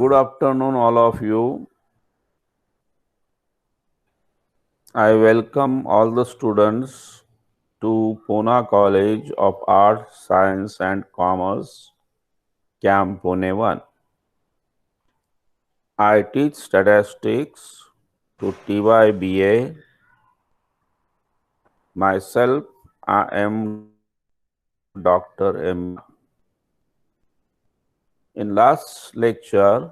Good afternoon, all of you. I welcome all the students to Pune College of Arts, Science and Commerce, Camp Pune 1. I teach statistics to TYBA. Myself, I am Dr. M. In last lecture,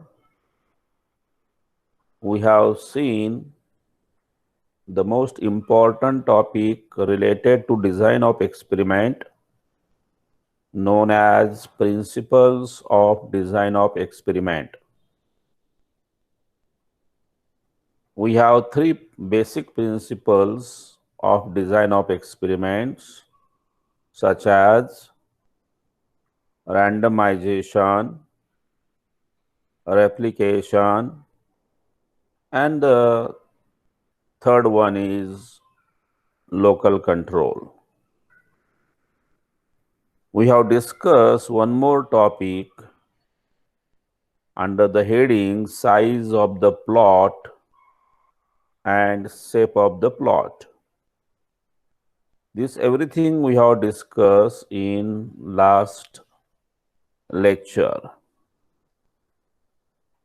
we have seen the most important topic related to design of experiment known as principles of design of experiment. We have three basic principles of design of experiments such as randomization, replication, and the third one is local control. We have discussed one more topic under the heading size of the plot and shape of the plot. This everything we have discussed in last lecture.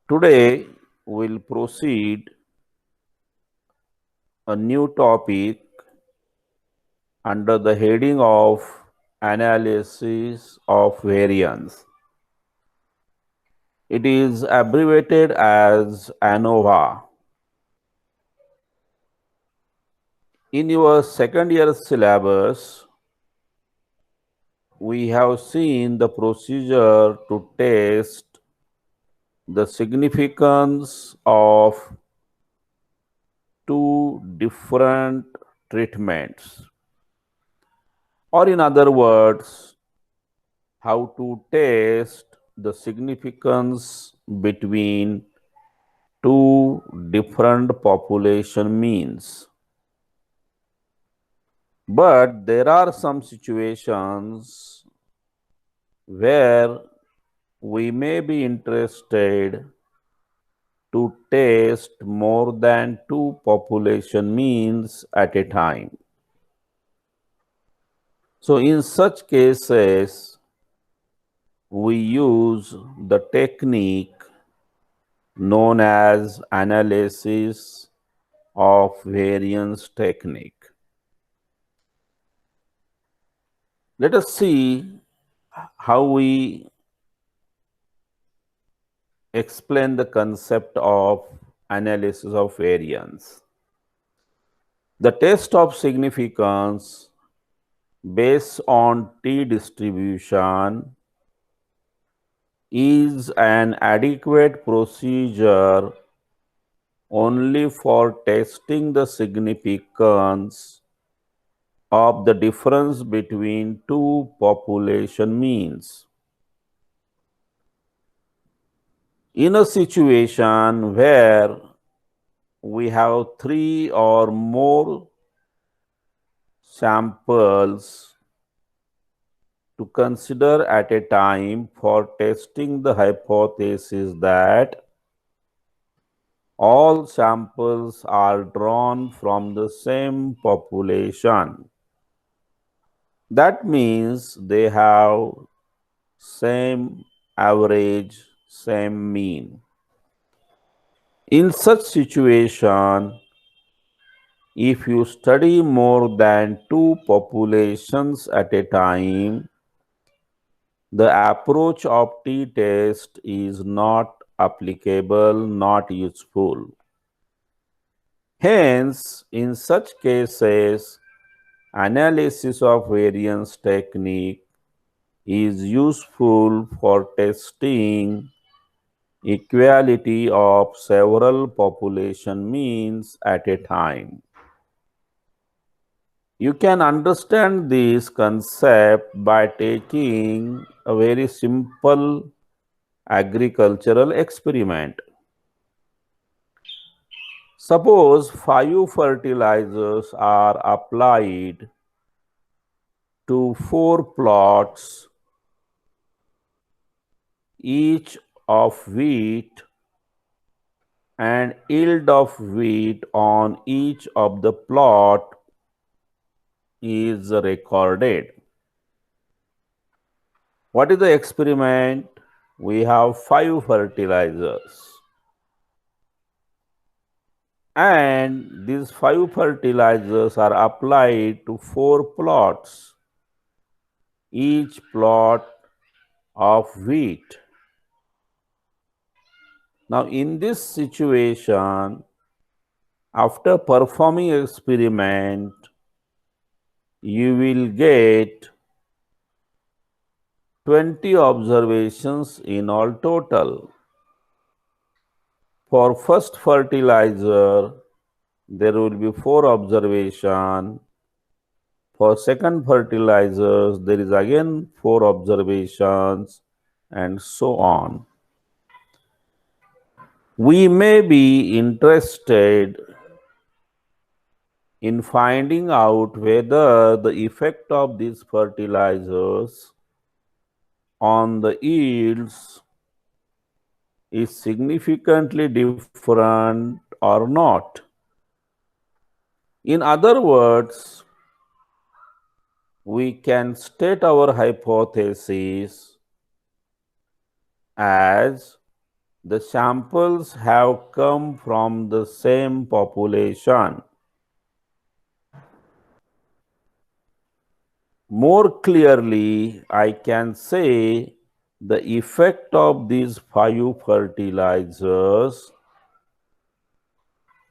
Today we'll proceed a new topic under the heading of analysis of variance. It is abbreviated as ANOVA. In your second year syllabus, we have seen the procedure to test the significance of two different treatments, or in other words, how to test the significance between two different population means. But there are some situations where we may be interested to test more than two population means at a time. So in such cases, we use the technique known as analysis of variance technique. Let us see how we explain the concept of analysis of variance. The test of significance based on t distribution is an adequate procedure only for testing the significance of the difference between two population means. In a situation where we have three or more samples to consider at a time for testing the hypothesis that all samples are drawn from the same population. That means they have same average, same mean. In such situation, if you study more than two populations at a time, the approach of t-test is not applicable, not useful. Hence, in such cases, analysis of variance technique is useful for testing equality of several population means at a time. You can understand this concept by taking a very simple agricultural experiment. Suppose 5 fertilizers are applied to 4 plots, each of wheat and yield of wheat on each of the plot is recorded. What is the experiment? We have 5 fertilizers, and these 5 fertilizers are applied to 4 plots, each plot of wheat. Now, in this situation, after performing experiment, you will get 20 observations in all total. For first fertilizer, there will be 4 observation. For second fertilizers, there is again 4 observations, and so on. We may be interested in finding out whether the effect of these fertilizers on the yields is significantly different or not. In other words, we can state our hypothesis as the samples have come from the same population. More clearly, I can say the effect of these 5 fertilizers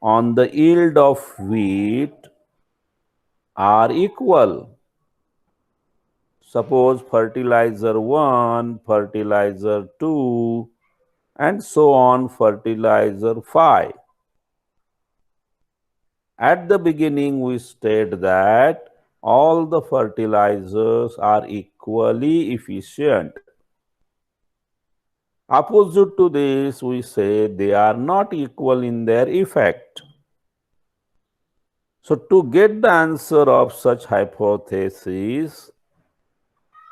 on the yield of wheat are equal. Suppose fertilizer 1, fertilizer 2, and so on, fertilizer 5. At the beginning, we state that all the fertilizers are equally efficient. Opposite to this, we say they are not equal in their effect. So, to get the answer of such hypothesis,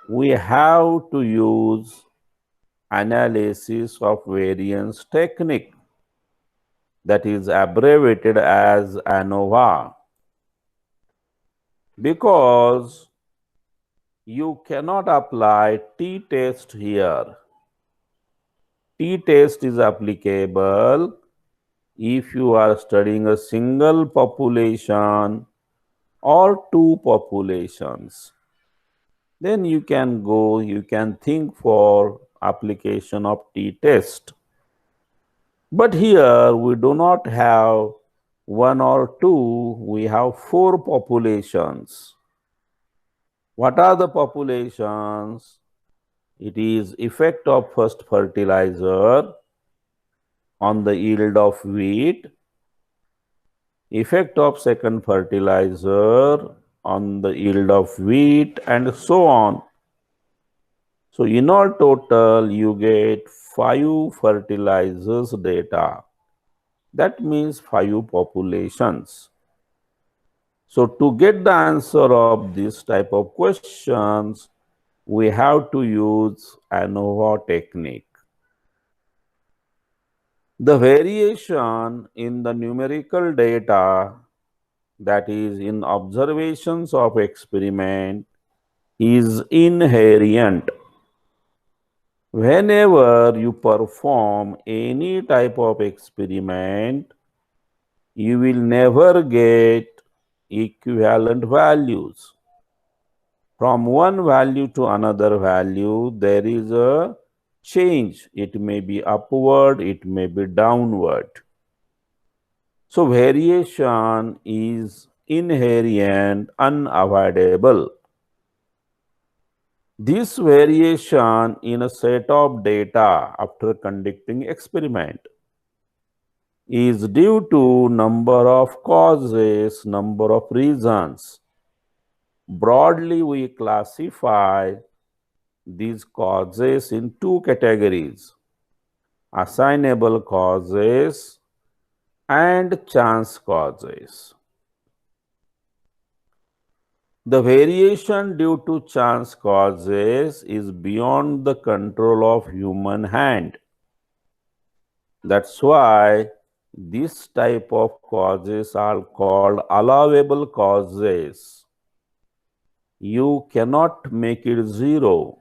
we have to use analysis of variance technique, that is abbreviated as ANOVA, because you cannot apply t-test here. T-test is applicable if you are studying a single population or 2 populations. Then you can think for application of t-test. But here we do not have 1 or 2, we have 4 populations. What are the populations? It is effect of first fertilizer on the yield of wheat, effect of second fertilizer on the yield of wheat, and so on. So, in all total, you get 5 fertilizers data. That means 5 populations. So, to get the answer of this type of questions, we have to use ANOVA technique. The variation in the numerical data, that is in observations of experiment, is invariant. Whenever you perform any type of experiment, you will never get equivalent values. From one value to another value, there is a change. It may be upward, it may be downward. So, variation is inherent, unavoidable. This variation in a set of data after conducting experiment is due to number of causes, number of reasons. Broadly, we classify these causes in 2 categories: assignable causes and chance causes. The variation due to chance causes is beyond the control of human hand. That's why This type of causes are called allowable causes. You cannot make it zero.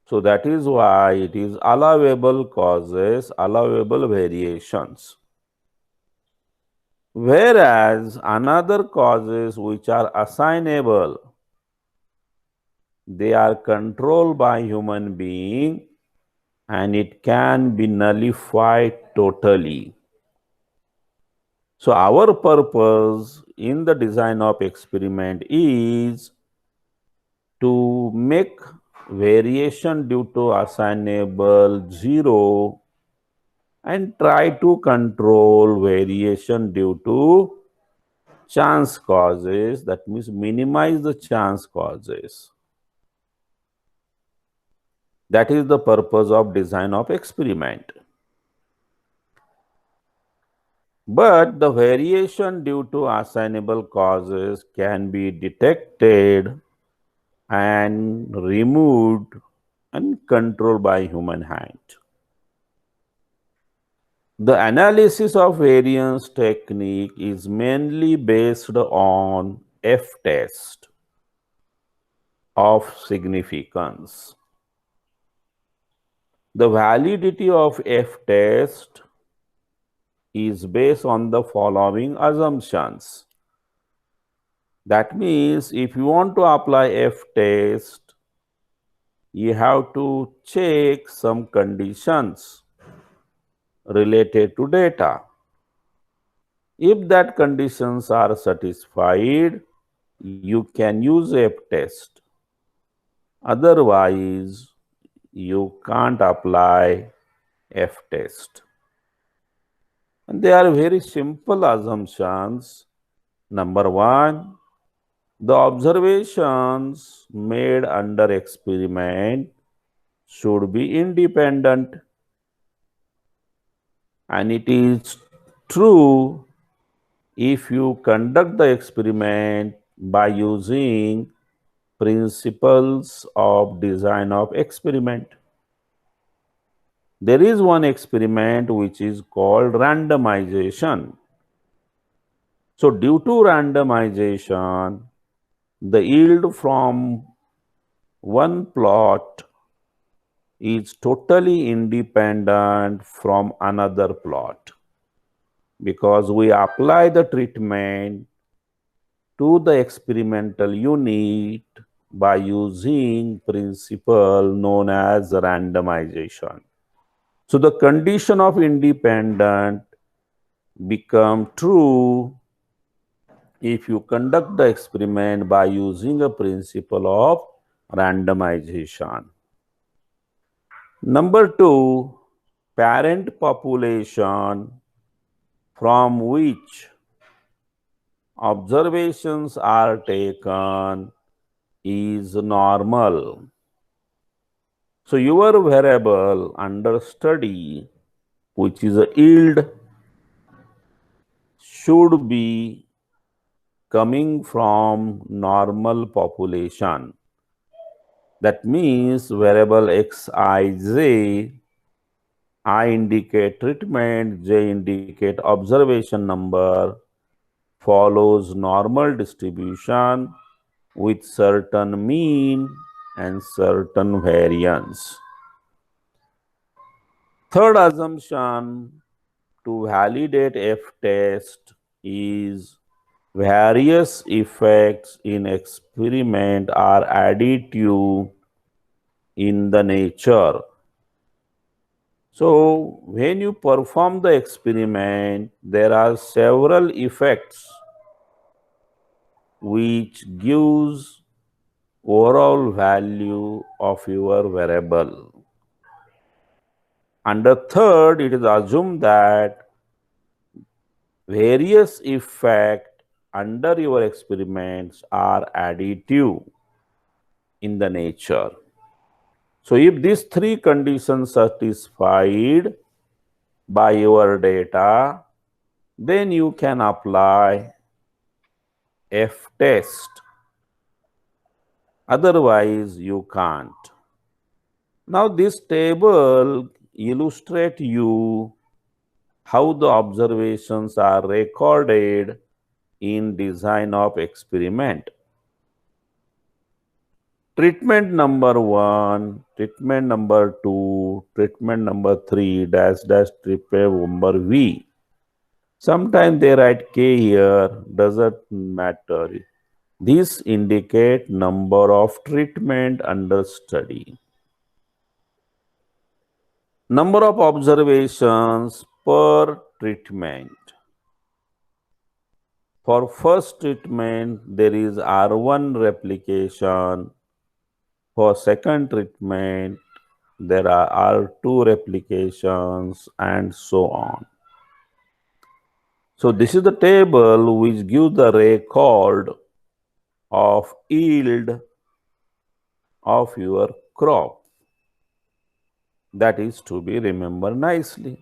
So that is why it is allowable causes, allowable variations. Whereas another causes which are assignable, they are controlled by human being and it can be nullified totally. So our purpose in the design of experiment is to make variation due to assignable zero and try to control variation due to chance causes, that means minimize the chance causes. That is the purpose of design of experiment. But the variation due to assignable causes can be detected and removed and controlled by human hand. The analysis of variance technique is mainly based on F-test of significance. The validity of F-test is based on the following assumptions. That means if you want to apply F-test, you have to check some conditions related to data. If that conditions are satisfied, you can use F-test. Otherwise, you can't apply F-test. And they are very simple assumptions. Number one, the observations made under experiment should be independent. And it is true if you conduct the experiment by using principles of design of experiment. There is one experiment which is called randomization. So due to randomization, the yield from one plot is totally independent from another plot because we apply the treatment to the experimental unit by using principle known as randomization. So the condition of independent become true if you conduct the experiment by using a principle of randomization. Number two, parent population from which observations are taken is normal. So your variable under study, which is a yield, should be coming from normal population. That means variable xij, I indicate treatment, j indicate observation number, follows normal distribution with certain mean and certain variance. Third assumption to validate F-test is various effects in experiment are additive in the nature. So when you perform the experiment, there are several effects which gives overall value of your variable. And the third, it is assumed that various effects under your experiments are additive in the nature. So if these three conditions satisfied by your data, then you can apply F-test. Otherwise, you can't. Now this table illustrates you how the observations are recorded in design of experiment. Treatment number 1, treatment number 2, treatment number 3, dash dash treatment number V. Sometimes they write K here, doesn't matter. This indicate number of treatment under study. Number of observations per treatment. For first treatment, there is R1 replication. For second treatment, there are R2 replications and so on. So this is the table which gives the record of yield of your crop. That is to be remembered nicely.